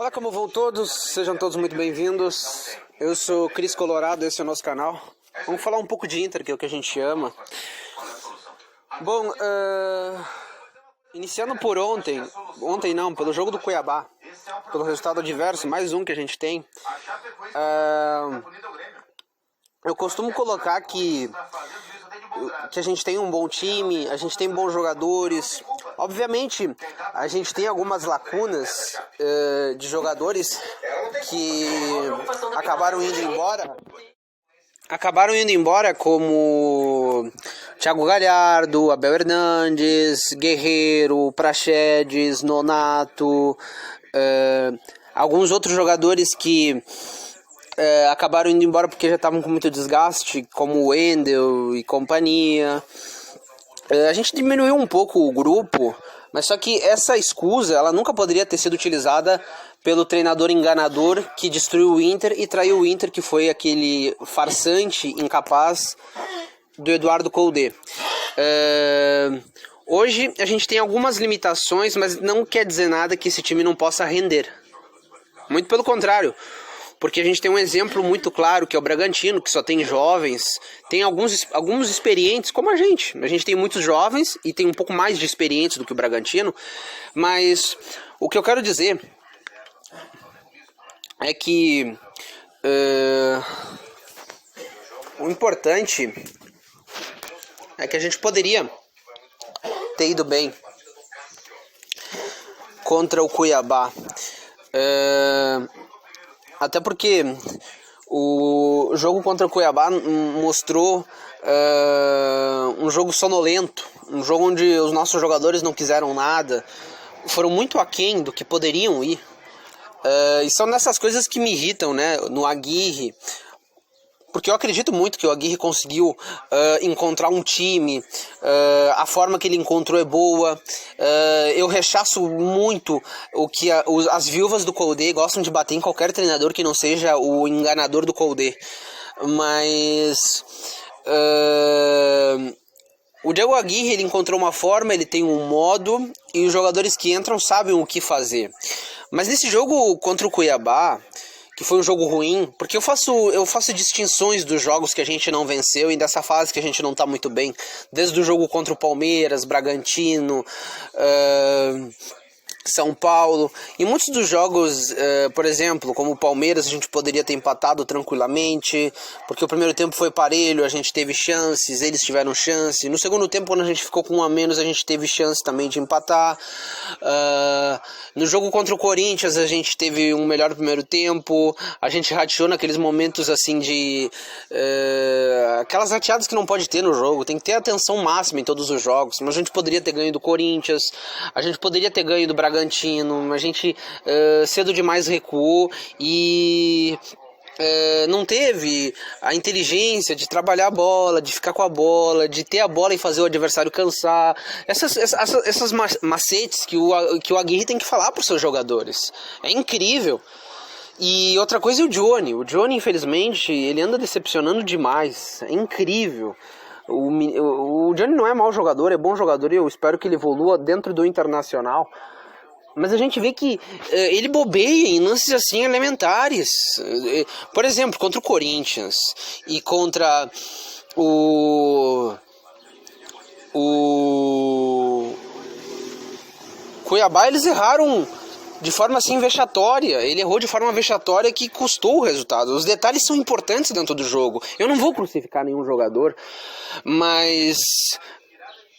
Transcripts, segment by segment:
Olá, como vão todos? Sejam todos muito bem-vindos. Eu sou Cris Colorado, esse é o nosso canal. Vamos falar um pouco de Inter, que é o que a gente ama. Bom, iniciando por pelo jogo do Cuiabá, pelo resultado adverso, mais um que a gente tem. Eu costumo colocar que a gente tem um bom time, a gente tem bons jogadores. Obviamente, a gente tem algumas lacunas de jogadores que acabaram indo embora, como Thiago Galhardo, Abel Hernandes, Guerreiro, Praxedes, Nonato, alguns outros jogadores que acabaram indo embora porque já estavam com muito desgaste, como o Wendel e companhia. A gente diminuiu um pouco o grupo, mas só que essa escusa ela nunca poderia ter sido utilizada pelo treinador enganador que destruiu o Inter e traiu o Inter, que foi aquele farsante incapaz do Eduardo Coudet. Hoje a gente tem algumas limitações, mas não quer dizer nada que esse time não possa render. Muito pelo contrário. Porque a gente tem um exemplo muito claro, que é o Bragantino, que só tem jovens, tem alguns experientes como a gente. A gente tem muitos jovens e tem um pouco mais de experientes do que o Bragantino, mas o que eu quero dizer é que o importante é que a gente poderia ter ido bem contra o Cuiabá. Até porque o jogo contra o Cuiabá mostrou um jogo sonolento, um jogo onde os nossos jogadores não quiseram nada, foram muito aquém do que poderiam ir. E são nessas coisas que me irritam, né, no Aguirre, porque eu acredito muito que o Aguirre conseguiu encontrar um time, a forma que ele encontrou é boa. Eu rechaço muito o que as viúvas do Coudet gostam de bater em qualquer treinador que não seja o enganador do Coudet. Mas o Diego Aguirre ele encontrou uma forma, ele tem um modo e os jogadores que entram sabem o que fazer. Mas nesse jogo contra o Cuiabá, que foi um jogo ruim, porque eu faço distinções dos jogos que a gente não venceu e dessa fase que a gente não tá muito bem, desde o jogo contra o Palmeiras, Bragantino, São Paulo, e muitos dos jogos, por exemplo, como o Palmeiras, a gente poderia ter empatado tranquilamente, porque o primeiro tempo foi parelho, a gente teve chances, eles tiveram chance. No segundo tempo, quando a gente ficou com um a menos, a gente teve chance também de empatar. No jogo contra o Corinthians, a gente teve um melhor primeiro tempo, a gente rateou naqueles momentos assim de aquelas rateadas que não pode ter no jogo, tem que ter atenção máxima em todos os jogos. Mas a gente poderia ter ganho do Corinthians, a gente poderia ter ganho do Bragantino, a gente cedo demais recuou e não teve a inteligência de trabalhar a bola, de ficar com a bola, de ter a bola e fazer o adversário cansar. Essas macetes que o Aguirre tem que falar para os seus jogadores. É incrível. E outra coisa é o Johnny. O Johnny, infelizmente, ele anda decepcionando demais. É incrível. O Johnny não é mau jogador, é bom jogador e eu espero que ele evolua dentro do Internacional. Mas a gente vê que ele bobeia em lances assim elementares. Por exemplo, contra o Corinthians e contra o Cuiabá, eles erraram de forma assim vexatória. Ele errou de forma vexatória que custou o resultado. Os detalhes são importantes dentro do jogo. Eu não vou crucificar nenhum jogador, mas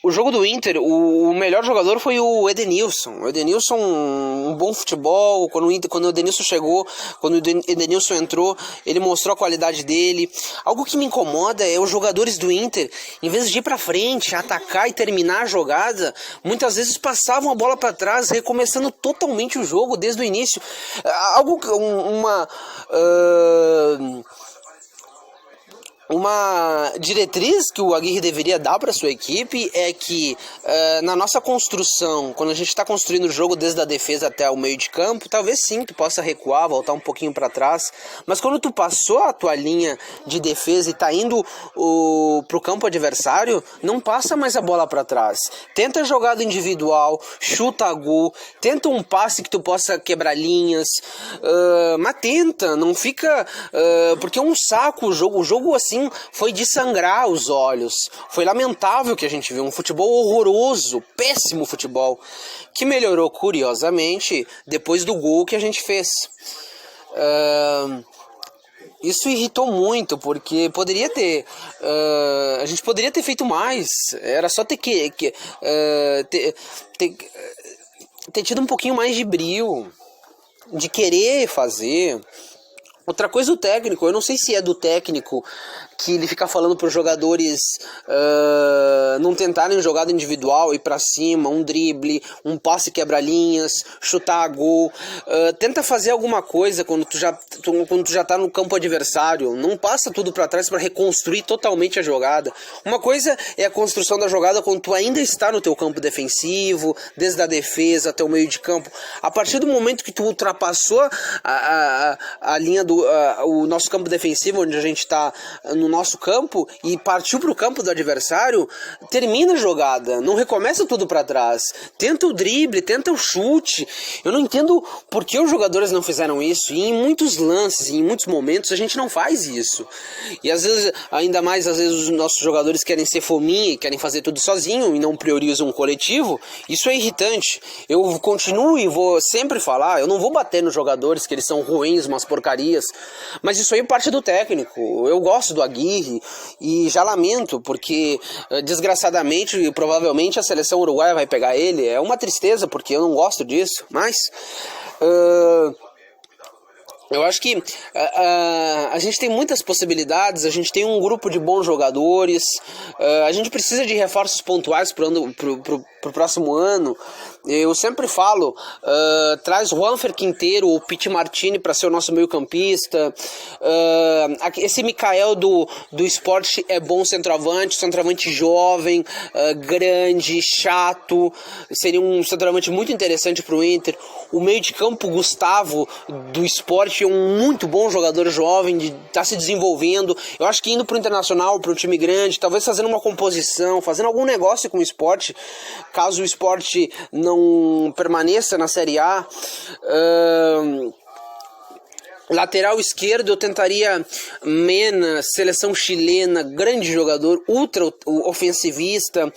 o jogo do Inter, o melhor jogador foi o Edenilson. O Edenilson, um bom futebol. Quando o Edenilson chegou, quando o Edenilson entrou, ele mostrou a qualidade dele. Algo que me incomoda é os jogadores do Inter, em vez de ir pra frente, atacar e terminar a jogada, muitas vezes passavam a bola para trás, recomeçando totalmente o jogo desde o início. Uma diretriz que o Aguirre deveria dar para sua equipe é que na nossa construção, quando a gente está construindo o jogo desde a defesa até o meio de campo, talvez sim tu possa recuar, voltar um pouquinho para trás, mas quando tu passou a tua linha de defesa e tá indo pro campo adversário, não passa mais a bola para trás. Tenta jogada individual, chuta a gol, tenta um passe que tu possa quebrar linhas, mas tenta, não fica porque é um saco o jogo assim foi de sangrar os olhos. Foi lamentável que a gente viu um futebol horroroso, péssimo futebol, que melhorou curiosamente depois do gol que a gente fez. Isso irritou muito, porque poderia ter a gente poderia ter feito mais. Era só ter tido um pouquinho mais de brio, de querer fazer. Outra coisa, o técnico, eu não sei se é do técnico que ele fica falando para os jogadores não tentarem jogada individual, ir para cima, um drible, um passe quebra-linhas, chutar a gol. Tenta fazer alguma coisa quando tu já tá no campo adversário. Não passa tudo para trás para reconstruir totalmente a jogada. Uma coisa é a construção da jogada quando tu ainda está no teu campo defensivo, desde a defesa até o meio de campo. A partir do momento que tu ultrapassou a linha o nosso campo defensivo, onde a gente está no nosso campo, e partiu para o campo do adversário, termina a jogada, não recomeça tudo para trás, tenta o drible, tenta o chute. Eu não entendo por que os jogadores não fizeram isso, e em muitos lances, em muitos momentos a gente não faz isso, e às vezes, ainda mais às vezes os nossos jogadores querem ser fominha e querem fazer tudo sozinho e não priorizam um coletivo. Isso é irritante. Eu continuo e vou sempre falar, eu não vou bater nos jogadores que eles são ruins, umas porcarias, mas isso aí parte do técnico. Eu gosto do Aguirre e já lamento, porque desgraçadamente, provavelmente a seleção uruguaia vai pegar ele. É uma tristeza, porque eu não gosto disso, mas eu acho que a gente tem muitas possibilidades, a gente tem um grupo de bons jogadores, a gente precisa de reforços pontuais pro próximo ano. Eu sempre falo, traz Juanfer Quinteiro ou Pity Martini para ser o nosso meio campista. Esse Mikael do Sport é bom centroavante jovem, grande, chato, seria um centroavante muito interessante para o Inter. O meio de campo, Gustavo do Sport, é um muito bom jogador jovem, está se desenvolvendo. Eu acho que indo para o Internacional, para um time grande, talvez fazendo uma composição, fazendo algum negócio com o Sport, caso o Sport não permaneça na Série A. Lateral esquerdo eu tentaria Mena, seleção chilena, grande jogador, ultra ofensivista.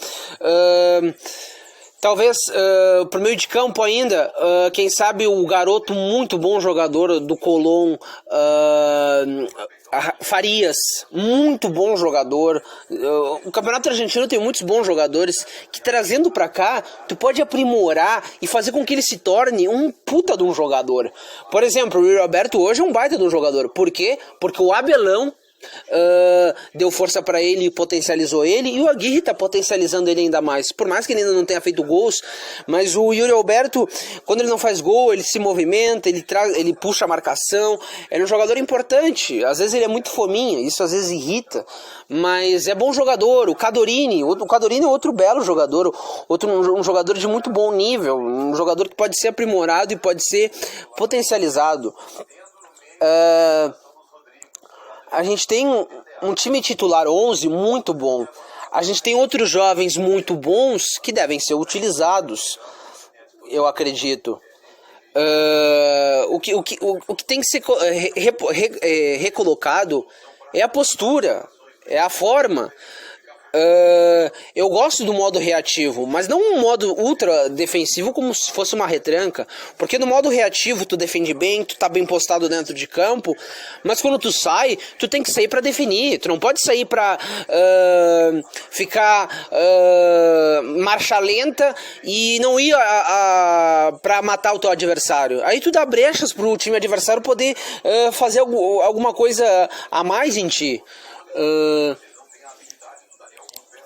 Talvez pro meio de campo ainda, quem sabe o garoto muito bom jogador do Colón, Farias, muito bom jogador. O Campeonato Argentino tem muitos bons jogadores que, trazendo pra cá, tu pode aprimorar e fazer com que ele se torne um puta de um jogador. Por exemplo, o Yuri Alberto hoje é um baita de um jogador. Por quê? Porque o Abelão deu força para ele e potencializou ele, e o Aguirre tá potencializando ele ainda mais, por mais que ele ainda não tenha feito gols. Mas o Yuri Alberto, quando ele não faz gol, ele se movimenta, ele puxa a marcação, é um jogador importante. Às vezes ele é muito fominha, isso às vezes irrita, mas é bom jogador. O Cadorini é outro belo jogador, um jogador de muito bom nível, um jogador que pode ser aprimorado e pode ser potencializado. A gente tem um time titular 11 muito bom. A gente tem outros jovens muito bons que devem ser utilizados, eu acredito. O que tem que ser recolocado é a postura, é a forma. Eu gosto do modo reativo, mas não um modo ultra defensivo como se fosse uma retranca, porque no modo reativo tu defende bem, tu tá bem postado dentro de campo, mas quando tu sai, tu tem que sair pra definir. Tu não pode sair pra ficar marcha lenta e não ir pra matar o teu adversário. Aí tu dá brechas pro time adversário poder fazer alguma coisa a mais em ti.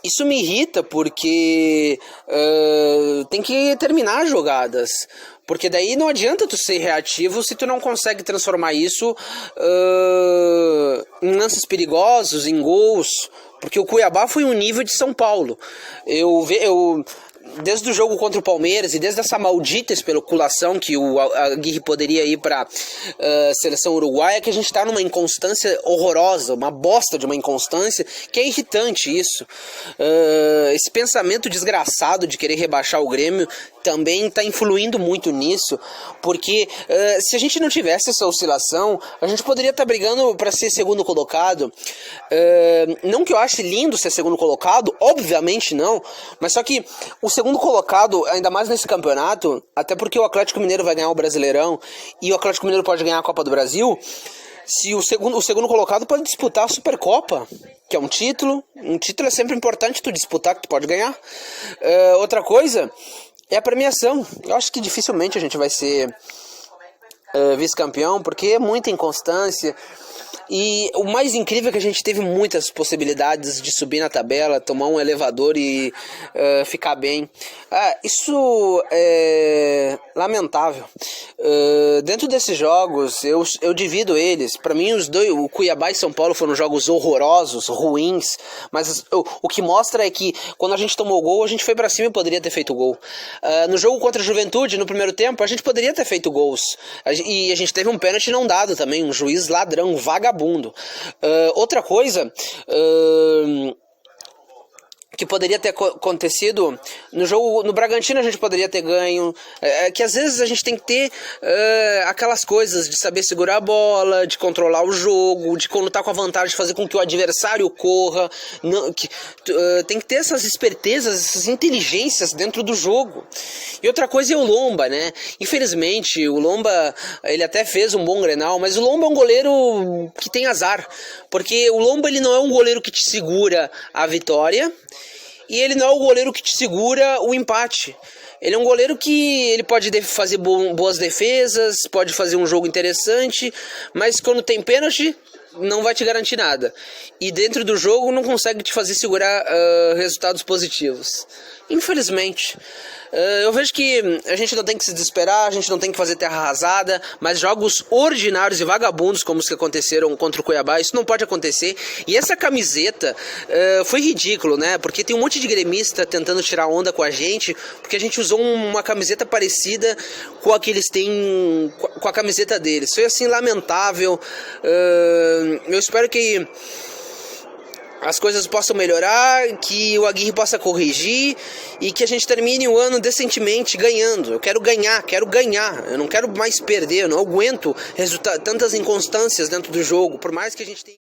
Isso me irrita, porque tem que terminar as jogadas. Porque daí não adianta tu ser reativo se tu não consegue transformar isso em lances perigosos, em gols. Porque o Cuiabá foi um nível de São Paulo. Desde o jogo contra o Palmeiras e desde essa maldita especulação que o Aguirre poderia ir para seleção uruguaia, que a gente está numa inconstância horrorosa, uma bosta de uma inconstância, que é irritante isso. Esse pensamento desgraçado de querer rebaixar o Grêmio também está influindo muito nisso, porque se a gente não tivesse essa oscilação, a gente poderia estar brigando para ser segundo colocado. Não que eu ache lindo ser segundo colocado, obviamente não, mas só que o segundo colocado, ainda mais nesse campeonato, até porque o Atlético Mineiro vai ganhar o Brasileirão e o Atlético Mineiro pode ganhar a Copa do Brasil, se o segundo colocado pode disputar a Supercopa, que é um título é sempre importante tu disputar, que tu pode ganhar. Outra coisa é a premiação. Eu acho que dificilmente a gente vai ser vice-campeão, porque é muita inconstância. E o mais incrível é que a gente teve muitas possibilidades de subir na tabela, tomar um elevador e ficar bem. Isso é lamentável. Dentro desses jogos, eu divido eles. Para mim, o Cuiabá e São Paulo foram jogos horrorosos, ruins. Mas o que mostra é que quando a gente tomou o gol, a gente foi para cima e poderia ter feito gol. No jogo contra a Juventude, no primeiro tempo, a gente poderia ter feito gols. E a gente teve um pênalti não dado também, um juiz ladrão, vagabundo. Outra coisa que poderia ter acontecido no jogo no Bragantino, a gente poderia ter ganho, que às vezes a gente tem que ter aquelas coisas de saber segurar a bola, de controlar o jogo, de quando tá com a vantagem de fazer com que o adversário corra, tem que ter essas espertezas, essas inteligências dentro do jogo. E outra coisa é o Lomba, né? Infelizmente, o Lomba, ele até fez um bom Grenal, mas o Lomba é um goleiro que tem azar, porque o Lomba, ele não é um goleiro que te segura a vitória, e ele não é o goleiro que te segura o empate. Ele é um goleiro que ele pode fazer boas defesas, pode fazer um jogo interessante, mas quando tem pênalti, não vai te garantir nada. E dentro do jogo não consegue te fazer segurar resultados positivos. Infelizmente. Eu vejo que a gente não tem que se desesperar, a gente não tem que fazer terra arrasada, mas jogos ordinários e vagabundos como os que aconteceram contra o Cuiabá, isso não pode acontecer. E essa camiseta foi ridículo, né? Porque tem um monte de gremista tentando tirar onda com a gente, porque a gente usou uma camiseta parecida com a que eles têm, com a camiseta deles. Foi assim lamentável. Eu espero que as coisas possam melhorar, que o Aguirre possa corrigir e que a gente termine o ano decentemente ganhando. Eu quero ganhar, eu não quero mais perder, eu não aguento tantas inconstâncias dentro do jogo, por mais que a gente tenha...